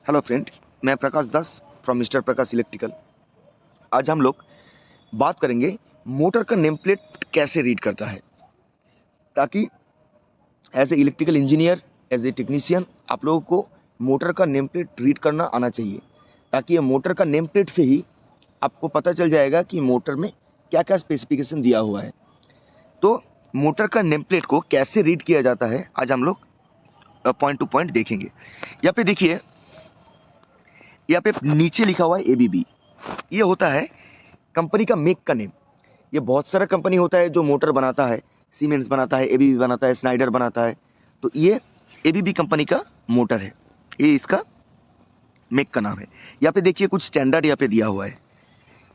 Hello friend, मैं प्रकाश दास from mister Prakash electrical. आज हम लोग बात करेंगे मोटर का नेम प्लेट कैसे रीड करता है, ताकि as a electrical engineer, as a technician आप लोगों को मोटर का नेम प्लेट रीड करना आना चाहिए, ताकि ये मोटर का नेम प्लेट से ही आपको पता चल जाएगा कि मोटर में क्या क्या स्पेसिफिकेशन दिया हुआ है। तो मोटर का नेम प्लेट को कैसे रीड किया जाता है आज हम लोग पॉइंट टू पॉइंट देखेंगे। यहाँ पे देखिए, यहाँ पे नीचे लिखा हुआ है एबीबी। ये होता है कंपनी का मेक का नेम। ये बहुत सारा कंपनी होता है जो मोटर बनाता है, सीमेंस बनाता है, एबीबी बनाता है, स्नाइडर बनाता है। तो ये एबीबी कंपनी का मोटर है, ये इसका मेक का नाम है। यहाँ पे देखिए कुछ स्टैंडर्ड यहाँ पे दिया हुआ है।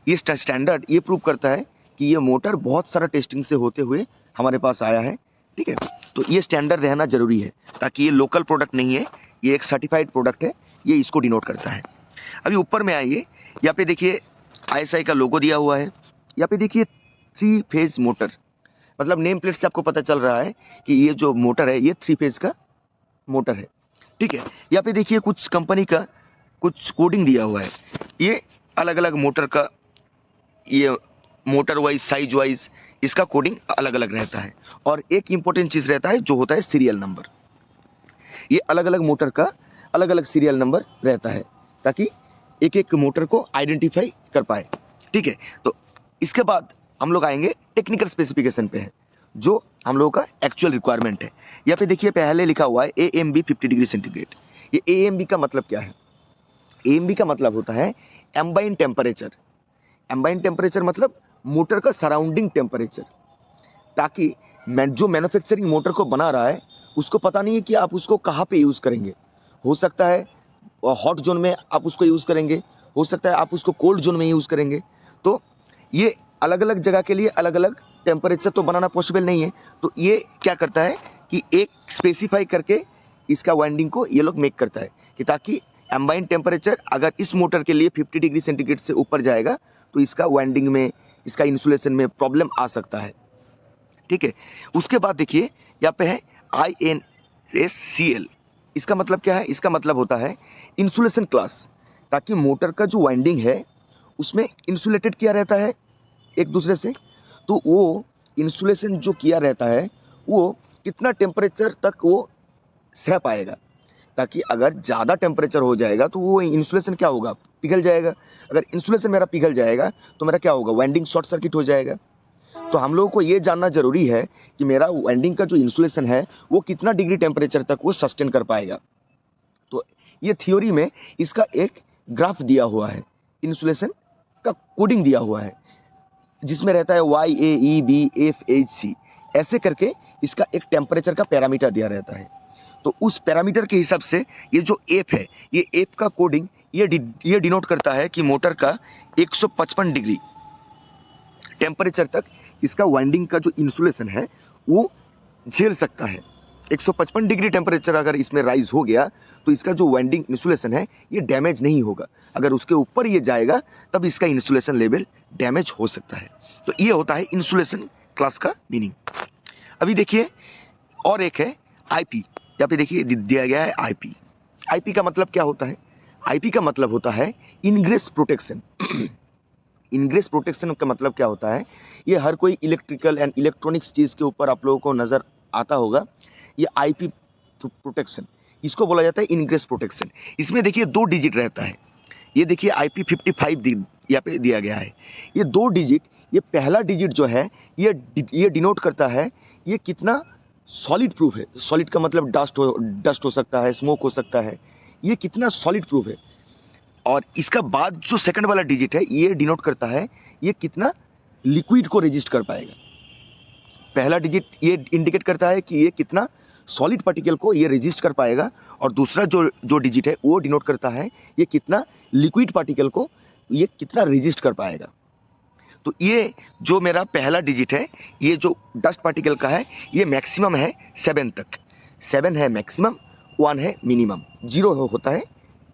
ये स्टैंडर्ड ये प्रूव करता है कि ये मोटर बहुत सारा टेस्टिंग से होते हुए हमारे पास आया है। ठीक है, तो ये स्टैंडर्ड रहना जरूरी है, ताकि ये लोकल प्रोडक्ट नहीं है, ये एक सर्टिफाइड प्रोडक्ट है, ये इसको डिनोट करता है। अभी ऊपर में आइए, यहाँ पे देखिए आईएसआई का लोगो दिया हुआ है। यहाँ पे देखिए 3 फेज मोटर, मतलब नेम प्लेट से आपको पता चल रहा है कि ये जो मोटर है ये 3 फेज का मोटर है। ठीक है, यहाँ पे देखिए कुछ कंपनी का कुछ कोडिंग दिया हुआ है। ये अलग अलग मोटर का, ये मोटर वाइज, साइज वाइज इसका कोडिंग अलग अलग रहता है। और एक इंपॉर्टेंट चीज रहता है जो होता है सीरियल नंबर। ये अलग अलग मोटर का अलग अलग सीरियल नंबर रहता है, ताकि एक एक मोटर को आइडेंटिफाई कर पाए। ठीक है, तो इसके बाद हम लोग आएंगे टेक्निकल स्पेसिफिकेशन पे है, जो हम लोगों का एक्चुअल रिक्वायरमेंट है। यहाँ पे देखिए पहले लिखा हुआ है AMB 50 डिग्री सेंटीग्रेड। ये AMB का मतलब क्या है? AMB का मतलब होता है एम्बाइन टेम्परेचर। एम्बाइन टेम्परेचर मतलब मोटर का सराउंडिंग टेम्परेचर, ताकि जो मैन्युफैक्चरिंग मोटर को बना रहा है उसको पता नहीं है कि आप उसको कहाँ पे यूज़ करेंगे। हो सकता है हॉट जोन में आप उसको यूज़ करेंगे, हो सकता है आप उसको कोल्ड जोन में यूज़ करेंगे। तो ये अलग अलग जगह के लिए अलग अलग टेम्परेचर तो बनाना पॉसिबल नहीं है। तो ये क्या करता है कि एक स्पेसिफाई करके इसका वाइंडिंग को ये लोग मेक करता है, कि ताकि एम्बाइन टेम्परेचर अगर इस मोटर के लिए 50 डिग्री सेंटीग्रेड से ऊपर जाएगा तो इसका वाइंडिंग में, इसका इंसुलेशन में प्रॉब्लम आ सकता है। ठीक है, उसके बाद देखिए यहाँ पे है INSCL। इसका मतलब क्या है? इसका मतलब होता है इंसुलेशन क्लास, ताकि मोटर का जो वाइंडिंग है उसमें इंसुलेटेड किया रहता है एक दूसरे से। तो वो इंसुलेशन जो किया रहता है वो कितना टेम्परेचर तक वो सह पाएगा, ताकि अगर ज़्यादा टेम्परेचर हो जाएगा तो वो इंसुलेशन क्या होगा, पिघल जाएगा। अगर इंसुलेशन मेरा पिघल जाएगा तो मेरा क्या होगा, वाइंडिंग शॉर्ट सर्किट हो जाएगा। तो हम लोगों को ये जानना जरूरी है कि मेरा वाइंडिंग का जो इंसुलेशन है वो कितना डिग्री टेम्परेचर तक वो सस्टेन कर पाएगा। तो ये थ्योरी में इसका एक ग्राफ दिया हुआ है, इंसुलेशन का कोडिंग दिया हुआ है, जिसमें रहता है YAEBFHC, ऐसे करके इसका एक टेम्परेचर का पैरामीटर दिया रहता है। तो उस पैरामीटर के हिसाब से ये जो एफ है, ये एफ का कोडिंग ये डिनोट करता है कि मोटर का 155 डिग्री टेम्परेचर तक इसका वाइंडिंग का जो इंसुलेशन है वो झेल सकता है। 155 डिग्री टेम्परेचर अगर इसमें राइज हो गया तो इसका जो वाइंडिंग इंसुलेशन है ये डैमेज नहीं होगा। अगर उसके ऊपर ये जाएगा तब इसका इंसुलेशन लेवल डैमेज हो सकता है। तो ये होता है इंसुलेशन क्लास का मीनिंग। अभी देखिए और एक है IP। यहाँ पे देखिए दिया गया है IP। IP का मतलब क्या होता है? IP का मतलब होता है इनग्रेस प्रोटेक्शन। इनग्रेस प्रोटेक्शन का मतलब क्या होता है? ये हर कोई इलेक्ट्रिकल एंड इलेक्ट्रॉनिक्स चीज़ के ऊपर आप लोगों को नज़र आता होगा। ये IP प्रोटेक्शन, इसको बोला जाता है इनग्रेस प्रोटेक्शन। इसमें देखिए 2 डिजिट रहता है। ये देखिए IP 55 यहाँ पे दिया गया है। ये 2 डिजिट, ये पहला डिजिट जो है ये डिनोट करता है ये कितना सॉलिड प्रूफ है। सॉलिड का मतलब डस्ट हो सकता है, स्मोक हो सकता है, ये कितना सॉलिड प्रूफ है। और इसका बाद जो सेकंड वाला डिजिट है ये डिनोट करता है ये कितना लिक्विड को रेजिस्ट कर पाएगा। पहला डिजिट ये इंडिकेट करता है कि ये कितना सॉलिड पार्टिकल को ये रेजिस्ट कर पाएगा, और दूसरा जो डिजिट है वो डिनोट करता है ये कितना लिक्विड पार्टिकल को ये कितना रेजिस्ट कर पाएगा। तो ये जो मेरा पहला डिजिट है, ये जो डस्ट पार्टिकल का है, ये मैक्सिमम है 7 तक। 7 है मैक्सिमम, 1 है मिनिमम, 0 होता है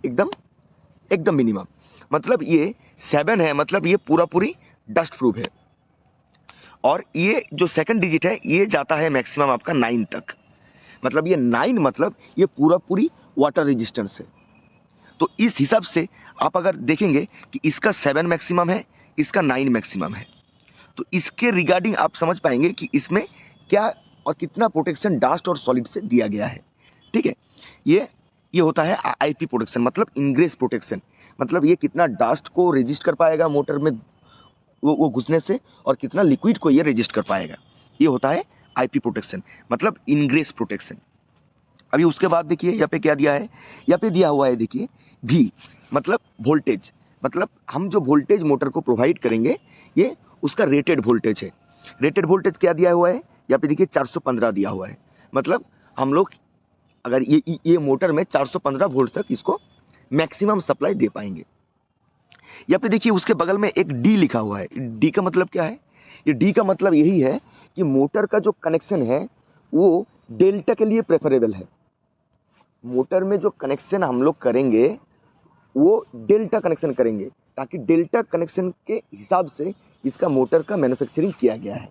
एकदम मिनिमम। मतलब ये 7 है, मतलब ये पूरी डस्ट प्रूफ है। और ये जो सेकंड डिजिट है ये जाता है मैक्सिमम आपका 9 तक। मतलब ये 9 मतलब ये पूरी वाटर रेजिस्टेंस है। तो इस हिसाब से आप अगर देखेंगे कि इसका 7 मैक्सिमम है, इसका 9 मैक्सिमम है, तो इसके रिगार्डिंग आप समझ पाएंगे कि इसमें क्या और कितना प्रोटेक्शन डस्ट और सॉलिड से दिया गया है। ठीक है, ये होता है आईपी प्रोटेक्शन, मतलब इनग्रेस प्रोटेक्शन, मतलब ये कितना डस्ट को रेजिस्ट कर पाएगा मोटर में वो घुसने से, और कितना लिक्विड को ये रेजिस्ट कर पाएगा। ये होता है आईपी प्रोटेक्शन, मतलब इनग्रेस प्रोटेक्शन। अभी उसके बाद देखिए यहाँ पे क्या दिया है, यहाँ पे दिया हुआ है देखिए भी, मतलब वोल्टेज, मतलब हम जो वोल्टेज मोटर को प्रोवाइड करेंगे ये उसका रेटेड वोल्टेज है। रेटेड वोल्टेज क्या दिया हुआ है, यहाँ पे देखिए 415 दिया हुआ है, मतलब हम लोग अगर ये मोटर में 415 वोल्ट तक इसको मैक्सिमम सप्लाई दे पाएंगे। यहाँ पे देखिए उसके बगल में एक डी लिखा हुआ है। डी का मतलब क्या है, ये डी का मतलब यही है कि मोटर का जो कनेक्शन है वो डेल्टा के लिए प्रेफरेबल है। मोटर में जो कनेक्शन हम लोग करेंगे वो डेल्टा कनेक्शन करेंगे, ताकि डेल्टा कनेक्शन के हिसाब से इसका मोटर का मैन्युफैक्चरिंग किया गया है।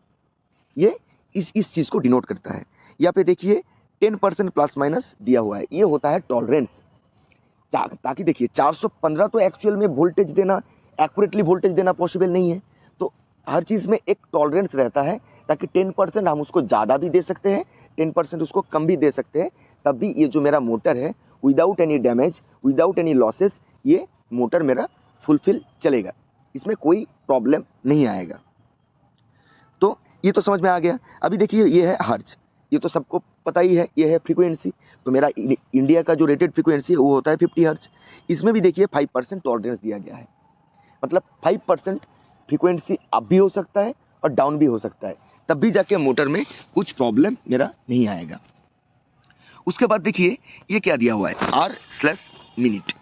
ये इस चीज़ को डिनोट करता है। यहाँ पे देखिए 10% प्लस माइनस दिया हुआ है, ये होता है टॉलरेंस, ताकि देखिए 415 तो एक्चुअल में वोल्टेज देना, एक्यूरेटली वोल्टेज देना पॉसिबल नहीं है, तो हर चीज़ में एक टॉलरेंस रहता है, ताकि 10% हम उसको ज़्यादा भी दे सकते हैं, 10% उसको कम भी दे सकते हैं, तब भी ये जो मेरा मोटर है without any damage, without any losses, ये मोटर मेरा फुलफिल चलेगा, इसमें कोई प्रॉब्लम नहीं आएगा। तो ये तो समझ में आ गया। अभी देखिए ये है हर्ट्ज, ये तो सबको पता ही है, ये है फ्रीक्वेंसी। तो मेरा इंडिया का जो रेटेड फ्रीक्वेंसी है वो होता है 50 हर्ट्ज। इसमें भी देखिए 5% टॉलरेंस दिया गया है, मतलब 5% फ्रीक्वेंसी अप भी हो सकता है और डाउन भी हो सकता है, तब भी जाके मोटर में कुछ प्रॉब्लम मेरा नहीं आएगा। उसके बाद देखिए ये क्या दिया हुआ है, R/मिनट।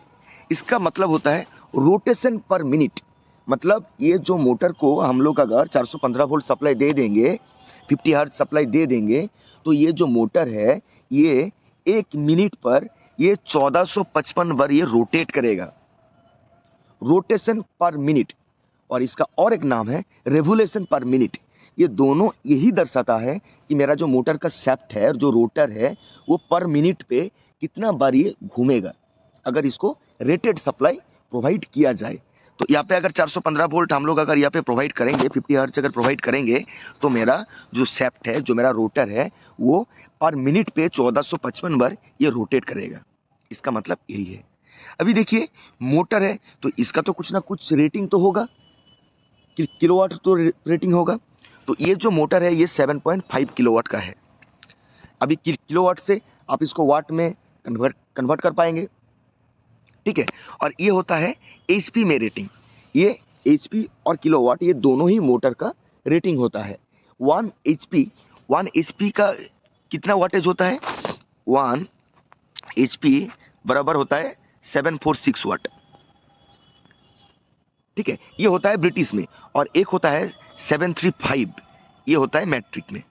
इसका मतलब होता है रोटेशन पर मिनट, मतलब ये जो मोटर को हम लोग अगर 415 वोल्ट सप्लाई दे देंगे, 50 हर्ट्ज सप्लाई दे देंगे, तो ये जो मोटर है ये 1 मिनट पर ये 1455 बार ये रोटेट करेगा, रोटेशन पर मिनट। और इसका और एक नाम है रेवोल्यूशन पर मिनट। ये दोनों यही दर्शाता है कि मेरा जो मोटर का शाफ्ट है और जो रोटर है वो पर मिनट पे कितना बार ये घूमेगा, अगर इसको रेटेड सप्लाई प्रोवाइड किया जाए। तो यहाँ पे अगर 415 वोल्ट हम लोग अगर यहाँ पे प्रोवाइड करेंगे, 50 हर्ट्ज अगर प्रोवाइड करेंगे, तो मेरा जो शाफ्ट है, जो मेरा रोटर है, वो पर मिनट पे 1455 बार ये रोटेट करेगा। इसका मतलब यही है। अभी देखिए मोटर है तो इसका तो कुछ ना कुछ रेटिंग तो होगा, किलोवाट तो रेटिंग होगा। तो ये जो मोटर है ये 7.5 किलोवाट का है। अभी किलोवाट से आप इसको वाट में कन्वर्ट कर पाएंगे, ठीक है। और ये होता है एचपी में रेटिंग। ये एचपी और किलोवाट ये दोनों ही मोटर का रेटिंग होता है। 1 एचपी का कितना वाटेज होता है, 1 एचपी बराबर होता है 746 वाट, ठीक है। ये होता है ब्रिटिश में, और एक होता है 735, ये होता है मैट्रिक में।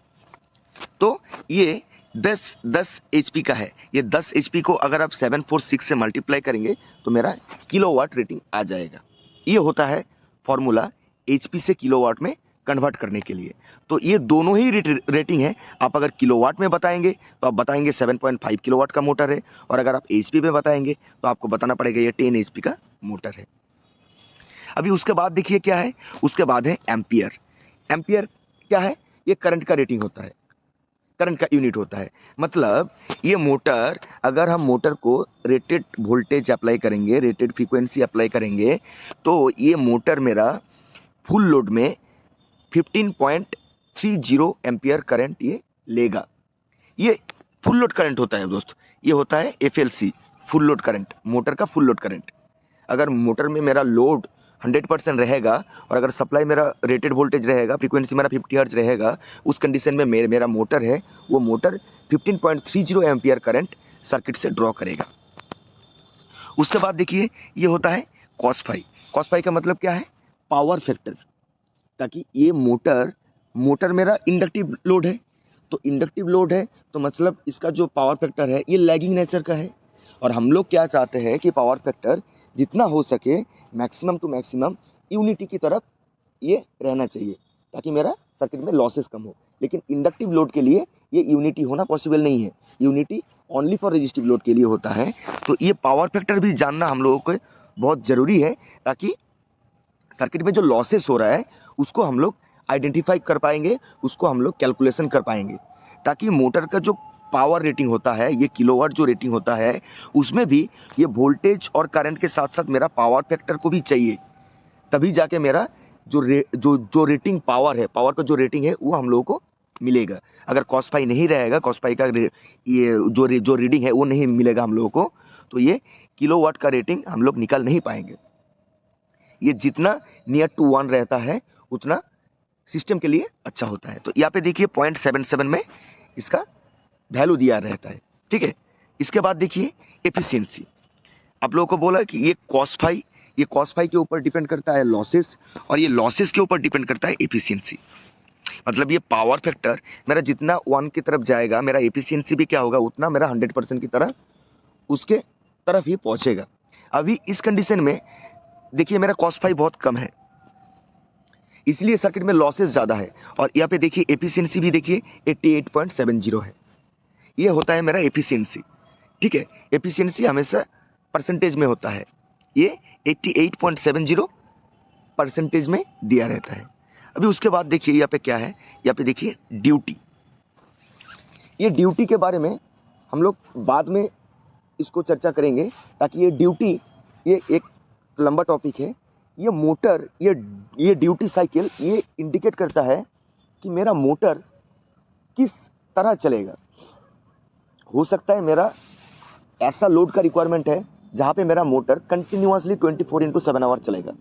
तो ये 10 एचपी का है। ये 10 एचपी को अगर आप 746 से मल्टीप्लाई करेंगे तो मेरा किलोवाट रेटिंग आ जाएगा। ये होता है फॉर्मूला एचपी से किलोवाट में कन्वर्ट करने के लिए। तो ये दोनों ही रेटिंग है। आप अगर किलोवाट में बताएंगे तो आप बताएंगे 7.5 किलोवाट का मोटर है, और अगर आप एचपी में बताएंगे तो आपको बताना पड़ेगा ये 10 एचपी का मोटर है। अभी उसके बाद देखिए क्या है, उसके बाद है एम्पियर। एम्पियर क्या है, ये करंट का रेटिंग होता है, करंट का यूनिट होता है। मतलब ये मोटर, अगर हम मोटर को रेटेड वोल्टेज अप्लाई करेंगे, रेटेड फ्रीक्वेंसी अप्लाई करेंगे, तो ये मोटर मेरा फुल लोड में 15.30 एम्पियर करंट ये लेगा। ये फुल लोड करंट होता है दोस्त, ये होता है FLC, full load current, motor का फुल लोड करंट। अगर मोटर में मेरा लोड 100% रहेगा और अगर सप्लाई मेरा रेटेड वोल्टेज रहेगा, फ्रीक्वेंसी मेरा 50 हर्ट्ज रहेगा, उस कंडीशन में मेरा मोटर है, वो मोटर 15.30 एम्पियर करंट सर्किट से ड्रॉ करेगा। उसके बाद देखिए ये होता है कॉस फाई। कॉस फाई का मतलब क्या है, पावर फैक्टर। ताकि ये मोटर मेरा इंडक्टिव लोड है, तो इंडक्टिव लोड है तो मतलब इसका जो पावर फैक्टर है ये लैगिंग नेचर का है। और हम लोग क्या चाहते हैं कि पावर फैक्टर जितना हो सके मैक्सिमम टू मैक्सिमम यूनिटी की तरफ ये रहना चाहिए, ताकि मेरा सर्किट में लॉसेस कम हो। लेकिन इंडक्टिव लोड के लिए ये यूनिटी होना पॉसिबल नहीं है, unity only for resistive load के लिए होता है। तो ये पावर फैक्टर भी जानना हम लोगों को बहुत ज़रूरी है, ताकि सर्किट में जो लॉसेस हो रहा है उसको हम लोग आइडेंटिफाई कर पाएंगे, उसको हम लोग कैलकुलेशन कर पाएंगे, ताकि मोटर का जो पावर रेटिंग होता है, ये किलोवाट जो रेटिंग होता है, उसमें भी ये वोल्टेज और करंट के साथ साथ मेरा पावर फैक्टर को भी चाहिए, तभी जाके मेरा जो रेटिंग पावर है, पावर का जो रेटिंग है वो हम लोगों को मिलेगा। अगर कॉस फाई नहीं रहेगा, कॉस फाई का ये जो रीडिंग है वो नहीं मिलेगा हम लोगों को, तो ये किलोवाट का रेटिंग हम लोग निकाल नहीं पाएंगे। ये जितना नियर टू 1 रहता है उतना सिस्टम के लिए अच्छा होता है। तो यहाँ पे देखिए 0.77 में इसका वैल्यू दिया रहता है, ठीक है। इसके बाद देखिए एफिशिएंसी, आप लोगों को बोला कि ये कॉस फाई के ऊपर डिपेंड करता है लॉसेस, और ये लॉसेस के ऊपर डिपेंड करता है एफिशिएंसी। मतलब ये पावर फैक्टर मेरा जितना 1 की तरफ जाएगा, मेरा एफिशिएंसी भी क्या होगा, उतना मेरा 100% की तरह उसके तरफ ही पहुंचेगा। अभी इस कंडीशन में देखिए मेरा कॉस फाई बहुत कम है, इसलिए सर्किट में लॉसेस ज़्यादा है, और यहाँ पे देखिए एफिशिएंसी भी देखिए 88.70 है। ये होता है मेरा एफिशिएंसी, ठीक है। एफिशिएंसी हमेशा परसेंटेज में होता है, ये 88.70% में दिया रहता है। अभी उसके बाद देखिए यहाँ पे क्या है, यहाँ पे देखिए ड्यूटी। ये ड्यूटी के बारे में हम लोग बाद में इसको चर्चा करेंगे, ताकि ये ड्यूटी ये एक लंबा टॉपिक है। ये मोटर, ये ड्यूटी साइकिल ये इंडिकेट करता है कि मेरा मोटर किस तरह चलेगा। हो सकता है मेरा ऐसा लोड का रिक्वायरमेंट है जहाँ पे मेरा मोटर कंटिन्यूअसली 24/7 आवर चलेगा,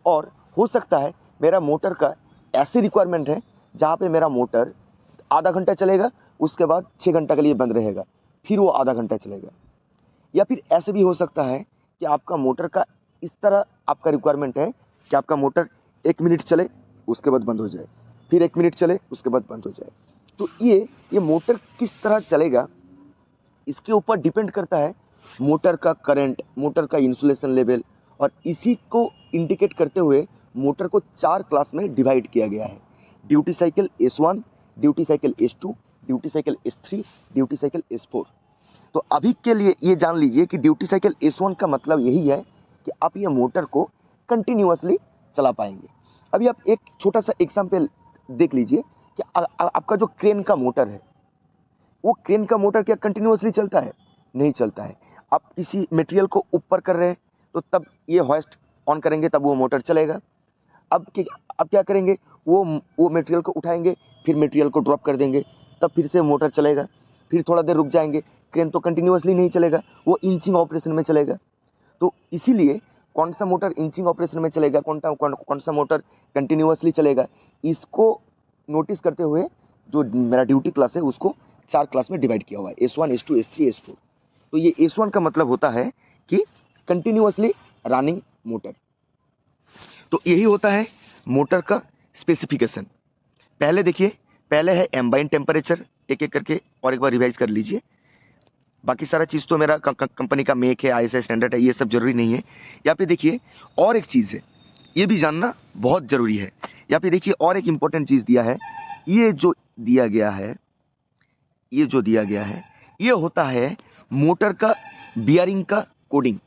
और हो सकता है मेरा मोटर का ऐसी रिक्वायरमेंट है जहाँ पे मेरा मोटर आधा घंटा चलेगा, उसके बाद 6 घंटा के लिए बंद रहेगा, फिर वो आधा घंटा चलेगा। या फिर ऐसे भी हो सकता है कि आपका मोटर का इस तरह आपका रिक्वायरमेंट है कि आपका मोटर 1 मिनट चले उसके बाद बंद हो जाए, फिर 1 मिनट चले उसके बाद बंद हो जाए। तो ये मोटर किस तरह चलेगा, इसके ऊपर डिपेंड करता है मोटर का करंट, मोटर का इंसुलेशन लेवल, और इसी को इंडिकेट करते हुए मोटर को 4 क्लास में डिवाइड किया गया है। Duty cycle S1, duty cycle S2, duty cycle S3, duty cycle S4। तो अभी के लिए ये जान लीजिए कि ड्यूटी साइकिल S1 का मतलब यही है कि आप ये मोटर को कंटिन्यूअसली चला पाएंगे। अभी आप एक छोटा सा एग्जाम्पल देख लीजिए कि आपका जो क्रेन का मोटर है, वो क्रेन का मोटर क्या कंटिन्यूअसली चलता है? नहीं चलता है। आप किसी मटेरियल को ऊपर कर रहे हैं तो तब ये होइस्ट ऑन करेंगे, तब वो मोटर चलेगा। अब क्या करेंगे, वो मटेरियल को उठाएंगे, फिर मटेरियल को ड्रॉप कर देंगे, तब फिर से मोटर चलेगा। फिर थोड़ा देर रुक जाएंगे, क्रेन तो कंटिन्यूअसली नहीं चलेगा, वो इंचिंग ऑपरेशन में चलेगा। तो इसीलिए कौन सा मोटर इंचिंग ऑपरेशन में चलेगा, कौन सा मोटर कंटिन्यूअसली चलेगा, इसको नोटिस करते हुए जो मेरा ड्यूटी क्लास है उसको 4 क्लास में डिवाइड किया हुआ है, S1, S2, S3, S4। तो ये S1 का मतलब होता है कि कंटिन्यूअसली रनिंग मोटर। तो यही होता है मोटर का स्पेसिफिकेशन। पहले देखिए, पहले है एम्बाइन टेम्परेचर, एक एक करके और एक बार रिवाइज कर लीजिए। बाकी सारा चीज़ तो मेरा कंपनी का मेक है, ISI स्टैंडर्ड है, ये सब जरूरी नहीं है। यहाँ पे देखिए और एक चीज़ है, ये भी जानना बहुत ज़रूरी है। यहाँ पे देखिए और एक इम्पोर्टेंट चीज़ दिया है, ये जो दिया गया है, ये होता है मोटर का बियरिंग का कोडिंग।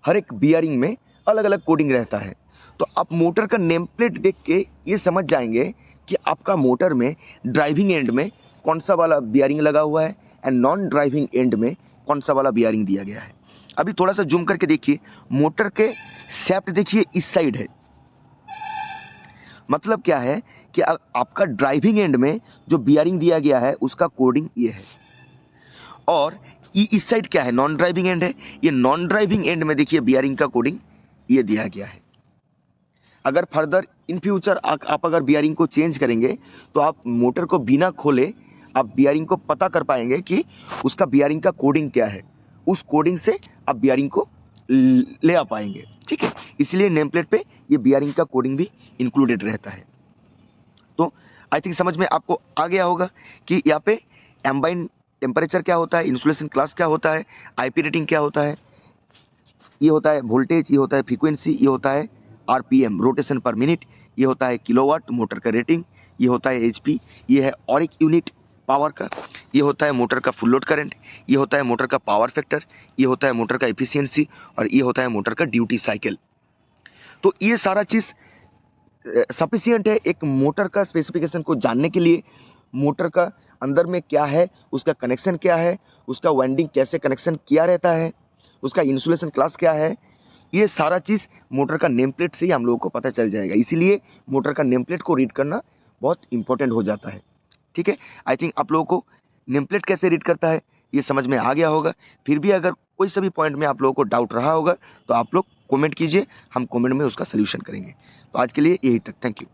हर एक बियरिंग में अलग अलग कोडिंग रहता है। तो आप मोटर का नेम प्लेट देख के ये समझ जाएंगे कि आपका मोटर में ड्राइविंग एंड में कौन सा वाला बियरिंग लगा हुआ है एंड नॉन ड्राइविंग एंड में कौन सा वाला बियरिंग दिया गया है। अभी थोड़ा सा जूम करके देखिए, मोटर के शाफ्ट देखिए इस साइड है। मतलब क्या है कि आपका ड्राइविंग एंड में जो बियरिंग दिया गया है उसका कोडिंग ये है, और इस साइड क्या है, नॉन ड्राइविंग एंड है। ये नॉन ड्राइविंग एंड में देखिए बियरिंग का कोडिंग ये दिया गया है। अगर फर्दर इन फ्यूचर आप अगर बियरिंग को चेंज करेंगे तो आप मोटर को बिना खोले आप बियरिंग को पता कर पाएंगे कि उसका बियरिंग का कोडिंग क्या है। उस कोडिंग से आप बियरिंग को ले आ पाएंगे, ठीक है। इसलिए नेम प्लेट पे ये बियरिंग का कोडिंग भी इंक्लूडेड रहता है। तो आई थिंक समझ में आपको आ गया होगा कि यहाँ पे एम्बाइन टेम्परेचर क्या होता है, इंसुलेशन क्लास क्या होता है, IP रेटिंग क्या होता है, ये होता है वोल्टेज, ये होता है फ्रीक्वेंसी, ये होता है RPM रोटेशन पर मिनट, ये होता है किलोवाट मोटर का रेटिंग, ये होता है HP, ये है और एक यूनिट पावर का, ये होता है मोटर का फुल लोड करंट, ये होता है मोटर का पावर फैक्टर, ये होता है मोटर का एफिशिएंसी और ये होता है मोटर का ड्यूटी साइकिल। तो ये सारा चीज़ सफिशिएंट है एक मोटर का स्पेसिफिकेशन को जानने के लिए। मोटर का अंदर में क्या है, उसका कनेक्शन क्या है, उसका वाइंडिंग कैसे कनेक्शन किया रहता है, उसका इंसुलेशन क्लास क्या है, ये सारा चीज़ मोटर का नेम प्लेट से ही हम लोगों को पता चल जाएगा। इसीलिए मोटर का नेम प्लेट को रीड करना बहुत इंपॉर्टेंट हो जाता है। ठीक है, आई थिंक आप लोगों को नेम प्लेट कैसे रीड करता है ये समझ में आ गया होगा। फिर भी अगर कोई सभी पॉइंट में आप लोगों को डाउट रहा होगा तो आप लोग कमेंट कीजिए, हम कमेंट में उसका सलूशन करेंगे। तो आज के लिए यही तक, थैंक यू।